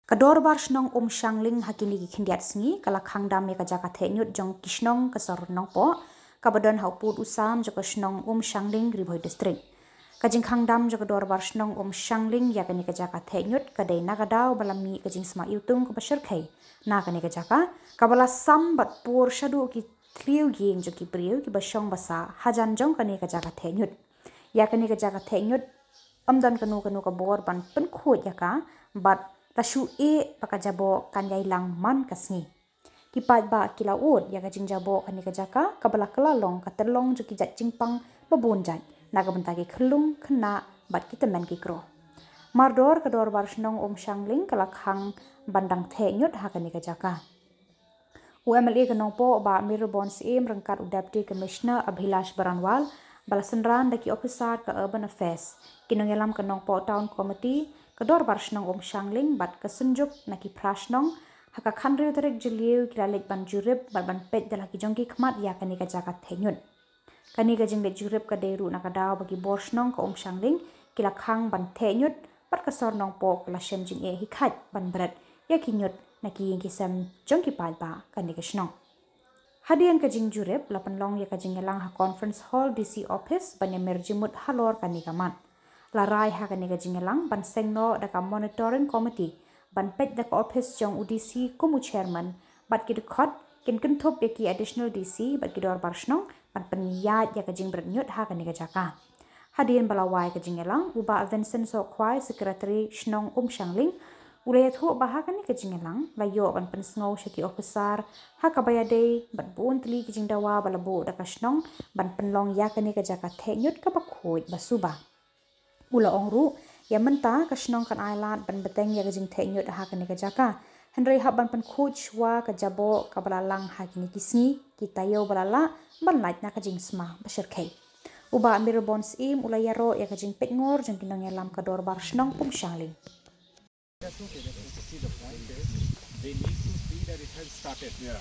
Kador bar snong shangling hakini gi khindiat sngi kala khangdam me ka jaka thenyut jong kisnong ka sor nong po kabadon hauput usam joko snong shangling ribhoi district kajing khangdam joko dor bar snong shangling yakani ka jaka thenyut kadai nagadau balami kajing sma yutung ko bashar khai na kani ka jaka kabala sam bat pur shadu ki thliu ging joki priu ki basong basa hajan jong kani ka jaka thenyut yakani ka jaka thenyut amdan kanu ka bor ban pen khut yaka bat tashu pakajabo kanyai lang man kasni kipat ba kilaut ya kajing jabo kani kajaka kabala kelalong katelong juki jat jingpang babun jat naga bentagi kelung kena bat kita men kikro mardor kador barsnong shangling kala khang bandang thenyut hakani kajaka UMLA kanongpo ba Mirbon CM rengkat Deputy Commissioner Abhilash Baranwal balasenran daki officer ke Urban Affairs kinongelam kanongpo Town Committee kador barsnong shangling bat kesenjuk naki prasnong haka khandriu terek jeliu kilalik ban jurib ban pet dalaki jongki khmat ya kani ka jaka thenyut kani ka jingle jurib ka deru nakadaw bagi borsnong ka shangling kila khang ban thenyut pat kasor nong po kala shem jing hikhat ban bret ya kinyut naki yingki sem jongki ba kani ka snong hadian ka jing jurib lapan long ya ka jingelang ha conference hall DC office ban emerjimut halor kani ka man larai hakani ka jingelang ban sengno daka monitoring committee ban pet daka office jong UDC kumu chairman bat ki khot kin thop yaki additional DC bat ki dor barsnong ban penyat ya ka jing bernyut hakani ka jaka hadien balawai ka jingelang uba Vincent Sokwai secretary snong shangling ulay thu bahakani ka jingelang layo ban pensngo shaki officer hakabayade bat bun tli ki jingdawa balabu daka snong ban penlong ya kani ka jaka thenyut ka bakhoit basuba ula ongru ya menta ka snong kan island ban beteng ya gajing thenyut ha kani ka jaka henry haban pan khuch wa ka jabo ka balalang ha kini kisni kitayo balala ban light na ka jing sma bashir khai uba Mirbon im ula yaro ya ka jing petngor jeng kinong yalam ka dor bar snong shangling they need to see that it has started. Yeah.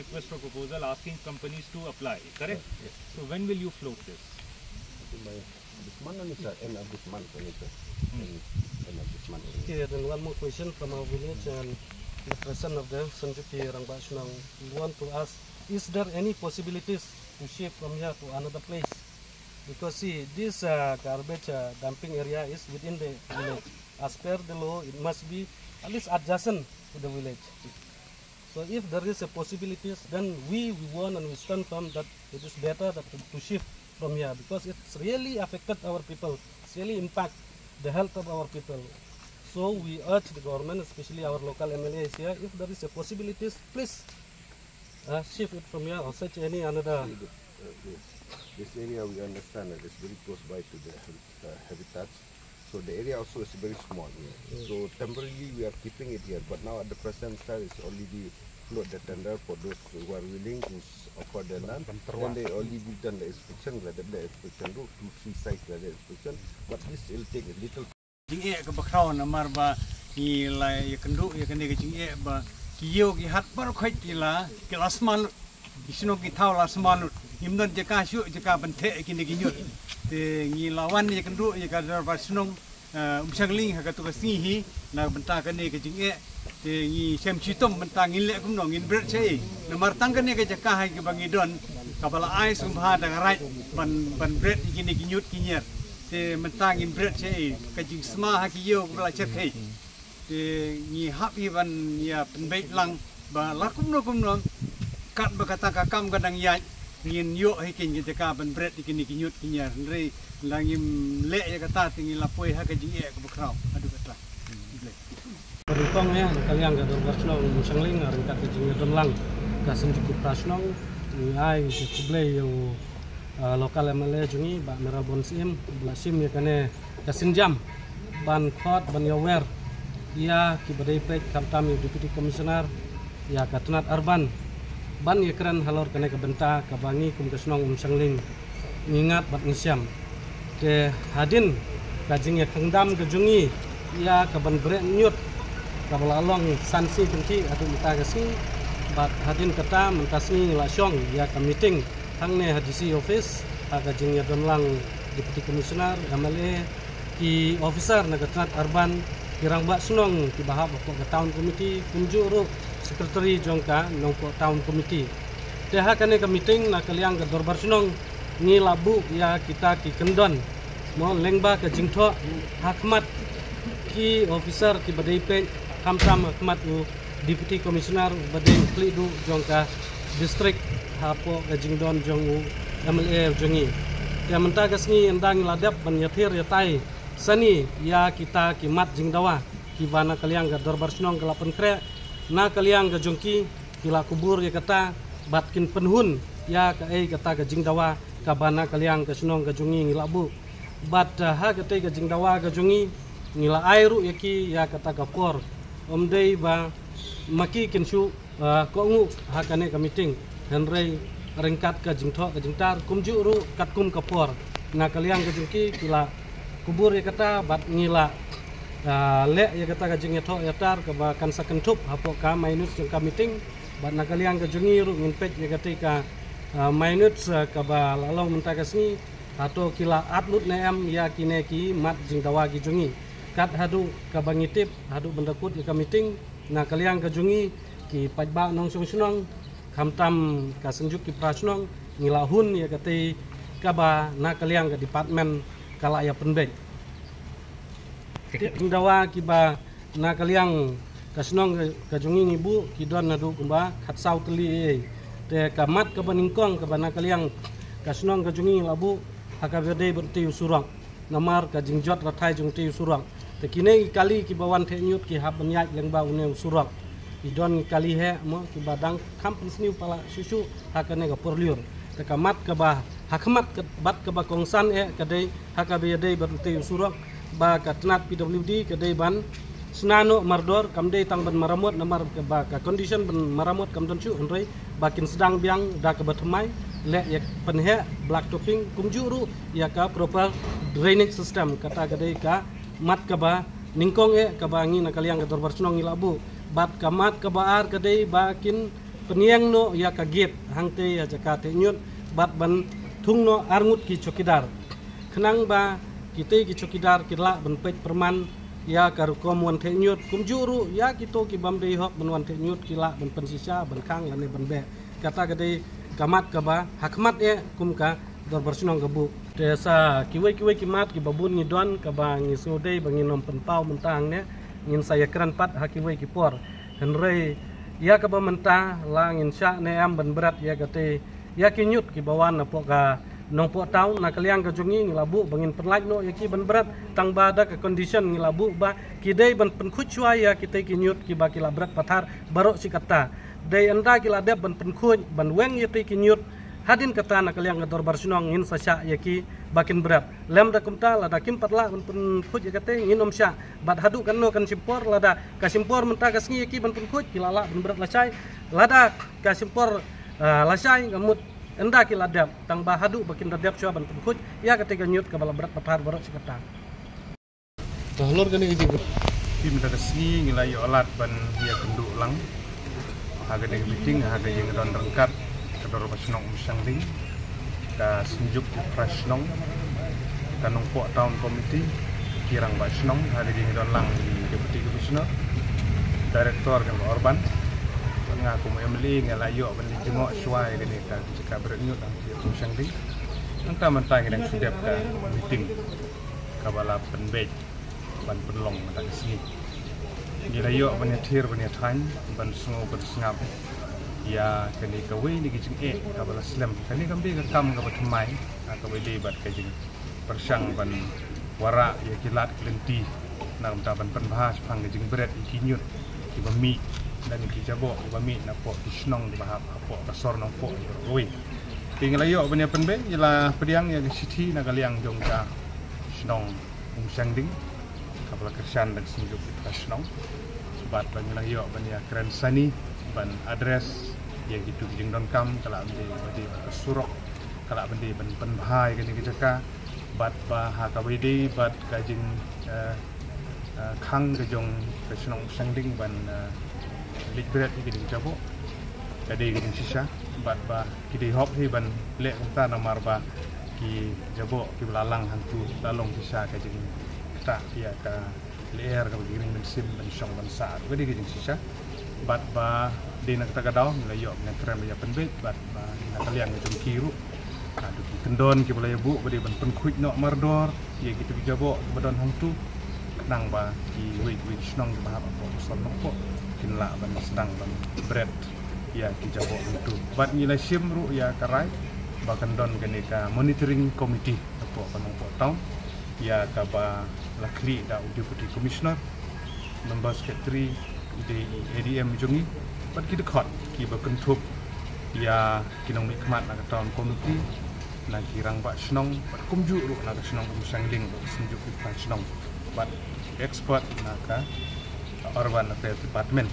Request for proposal asking companies to apply, correct? Yes. So when will you float this? By this month only, sir. End of this month only, sir. End of this month only. Okay, then one more question from our village and the president of the Sanjuti Rangbashnang. We want to ask, is there any possibilities to shift from here to another place? Because see, this garbage dumping area is within the village. As per the law, it must be at least adjacent to the village. So if there is a possibilities, then we want and we stand firm that it is better that to shift from here because it's really affected our people. It's really impact the health of our people. So we urge the government, especially our local MLAs here, if there is a possibilities, please shift it from here or search any another. This area we understand that it's very close by to the habitats. So the area also is very small here. So temporarily we are keeping it here, but now at the present time it's already float the tender for those who are willing to offer the land. Then they already done the inspection, whether the inspection do 2-3 sites the inspection, but this will take a little. Jing ke bakraw na marba ila ya kendu ya kene ke jing ba kiyo ki hat par khoi kila asman isno ki thau la asman imdan jaka shu jaka banthe kini ginyut te ngi lawan ya kendu ya ka dar basnong umsangling ha ka tu ka sihi na banta kene ke jing te ngi sem chitom banta ngin le kum no ngin bret sei na martang kene ke jaka ha ke bangidon kapala ai sumha da right ban bret kini ginyut kinyer te mentangin bret sei kajing sma hakiyo bela cerkai te ni happy ban ya penbaik lang ba lakum no kat bakata kakam kadang ya ngin yo hikin kita ka ban bret ikini kinyut kinyar re langim le ya kata tingi lapoi ha kajing e ko bakrau adu kata Perutong ya kalian ga dor basnong musangling ringkat kajing don lang ka senjuki prasnong ni ai ke kublai yang lokal MLA jungi ba Meral Bonsim belasim ya kane kasinjam ban khot ban yawer ia ki badai pek kamtam Deputy Commissioner ya Katnat Arban ban ya keren halor kane ke benta ke bangi kum kesnong Shangling ngingat bat ngisyam te hadin kajing ya kangdam ke jungi ia ke ban brek nyut ke belalong sansi tengki adu mita kasi bat hadin kata mentasni lasyong ya ke meeting hang ne HDC office aga jingya domlang Deputy Commissioner MLA ki officer na Katnat Arban kirang ba sunong ki bahab ko ke town committee kunjuru secretary jongka nongko town committee te ha kane ke meeting na kaliang ke dorbar sunong ni labu ya kita ki kendon mo lengba ke jingtho hakmat ki officer ki badai pe kamtam hakmat u Deputy Commissioner badai klidu jongka district hapo gajingdon jongu MLA jongi ya mentagas ni endang ladap ban yathir yatai sani ya kita kimat jingdawa ki bana kaliang ga dorbar sunong galapan kre na kaliang ga jongki kila kubur ya kata batkin penhun ya ka kata ga jingdawa ka bana kaliang ga sunong ga jongi ngilabu bat ha kata ga jingdawa ga jongi ngila airu yaki ya kata ga por omdei ba maki kinshu ko ngu ha kane ka meeting Henry ringkat ke jingtho ke jingtar kumju ru kat kum kapor na kaliang ke jingki kila kubur ya kata bat ngila le ya kata ke jingtho ya tar ke ba kan sakentup hapo ka minus jengka meeting bat na kaliang ke jungi ru nginpet ya ketika minus ke ba lalong mentakasni atau kila atlut na em ya kineki mat jingdawa ki jungi kat hadu ke bangitip hadu bendakut ya ka meeting na kaliang ke jungi ki pajba nong sunong kamtam kasenjuk ki prasnong ngilahun ya kate kaba na kaliang ke department kala ya penbek dawa kiba na kaliang kasnong kajungi ibu kidon nadu kumba khatsau teli te kamat ka baningkong ka na kaliang kasnong kajungi labu hakabede berti usurang namar ka jingjot rathai jungti usurang te kine kali kibawan the nyut ki hab nyai lengba une usurang idon kali he mo ki badang kampus niu pala susu hakane ga porliur te kamat ka ba hakmat ke bat ke ba kongsan kadai hakabe dei berti usurang ba Katnat PWD kadai ban snano mardor kamdei tang ban maramot namar ke ba ka condition ban maramot kamdon chu andrei bakin sedang biang da ke bathmai le yak penhe black topping kumjuru ya ka proper drainage system kata kadai ka mat ka ba ningkong ka ba ngi na kaliang ka dorbar sunong ilabu bat kamat kebaar kadai bakin peniang no ya kaget hangte ya jakate nyut bat ban thungno arngut ki chokidar khnang ba kite ki chokidar kirla ban pet perman ya kar komwan the nyut kumjuru ya kito ki bamdei hok banwan the nyut kila ban pensisa ban khang lane ban be kata kadai kamat kaba hakmat kumka dorbar sunong gabu desa kiwai kimat ki babun ngidon kaba ngisudei banginom penpau mentang ne ngin saya keran pat hakiwai kipor henrei ya ka mentah lang insya ne am ban berat ya kate ya kinyut ki bawan na po ka nong po taun na kaliang ka jungi ngilabu bangin penlaj no ya ki ban berat tang bada ka condition ngilabu ba kidai ban penkuchwa ya kite kinyut ki ba kila berat pathar barok sikata dai anda kila dep ban penkuj ban weng ya te kinyut hadin kata na kaliang ka dorbar sunong ngin sasya ya ki bakin berat lem da kumta lada kim patla pun khuj ya kate nginom sya bat hadu kan no kan simpor lada ka simpor menta ka sngi ki ban pun khuj kilala ban berat lasai lada ka simpor lasai ngamut enda ki ladap tang ba hadu bakin dadap sya ban pun khuj ya kate ka nyut ka bala berat pathar barok sikata tahlor kan iki tim da sngi ngilai olat ban ya kendu lang haga de meeting haga yang don rengkat kedor basnong Shangling ka senjuk prasnong kanong po town committee kirang basnong hari ini don lang di Deputy Commissioner Director kan Orban ngaku MLA ngalayo ban jengok suai gini ka jika berenyut ang Shangling angka mentang yang sudah ka meeting kabala penbej ban penlong mentang sini gilayo ban yathir ban yathan ban sungo ban sngap ya kani kawe ni gijing kabala slam kani kambi ka kam ka bathmai ka wede bat ka jing persang ban wara ya kilat klenti nam ta ban panbahas phang jing bret kinyut ki bami dan ki jabo bami na po kisnong di bahap po kasor nong po oi tinggal ayo banya penbe ialah pediang yang siti na galiang jong ka snong sangding kapala kersan dan sinjuk kisnong bat banya ayo banya keren sani ban address yang gitu jeng don kam kala bandi surok kala bandi ban penbahai kini kijaka bat ba ha ka widi bat kajing khang ke jong ke snong sangding ban libret iki ding jabo kade iki ding sisa bat ba kidi hop hi ban le ta namar ba ki jabo ki lalang hantu lalong sisa ka jing ta ya ka leer ka giring ben sim ben song ban sa kade iki ding sisa bat ba di nak ta gadau layo na trem ya penbet bat ba na kaliang jong kiru aduh kendon ki boleh bu bade ban penkuit no mardor ye gitu jabo badon hantu nang ba ki wei snong ki bahap apa son po kinla ban sedang ban bread ya ki jabo itu bat nilai sim ru ya karai ba kendon kene ka monitoring committee apa kanong po taun ya ka ba lakli da deputy commissioner member secretary di ADM jongi bat ki dekat ki ba kentup ya kinong mikmat na taun komiti na kirang ba snong bat kumju ru na snong sangling sinjuk ki snong bat expert naka orban affairs department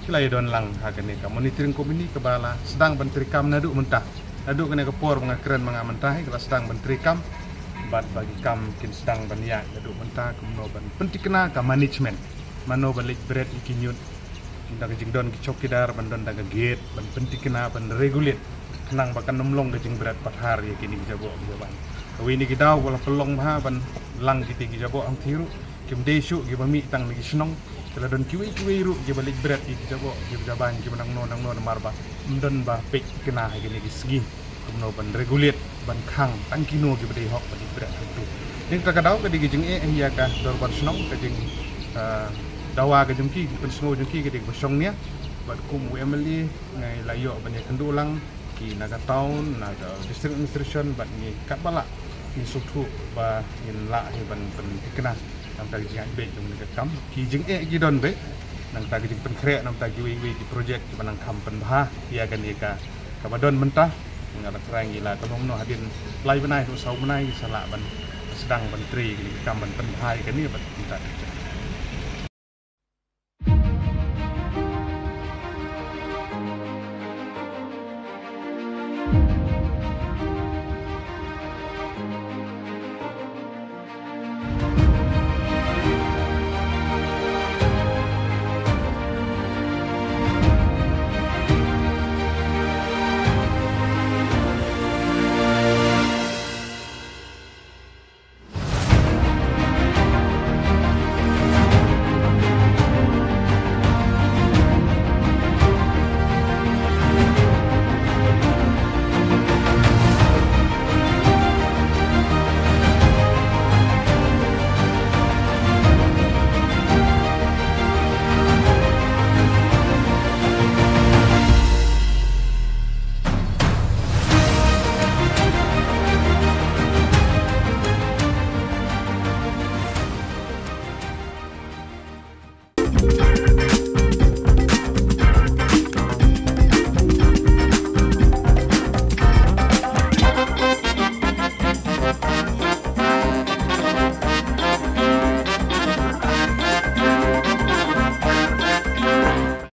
kila don lang hagane ka monitoring committee kebala sedang bentrikam nadu mentah nadu kena kepor mengakren mengamentah kala sedang bentrikam bat bagi kam kin sedang bania nadu mentah kemno ban pentikna ka management mano balik bread ikinyut inda jing don ki chokidar bandon daga gate ban pentikna ban regulate kenang bakan nomlong gajing bread pathar ya kini jabo jaban wini kidaw wala pelong ha ban lang kiti jabo ang thiru kim desu gi bami tang lagi snong kala don kiwi ru gi balik berat gi jabo gi jaban gi nang no marba ndon ba pek kena ha gi segi kumno ban regulate ban khang tang kino gi bade hok balik berat itu ning ka kadau ka di jing ya ka dor ban snong ka jing dawa ka jing ki pen sngo jing ki di bosong nia bat kum emily ngai layo banyak kendulang ki naga town naga district administration bat ni kat bala ni sutu ba in la hi ban kena nang tagi jing be jong dekat kam ki jing gi don be nang tagi jing pen krek nang tagi wi di project ki banang kam pen bah ya kan ye ka badon mentah ngala kerang gila konom no hadin lai benai tu sau benai sala ban sedang menteri ki kam ban pen bah kan ni bat kita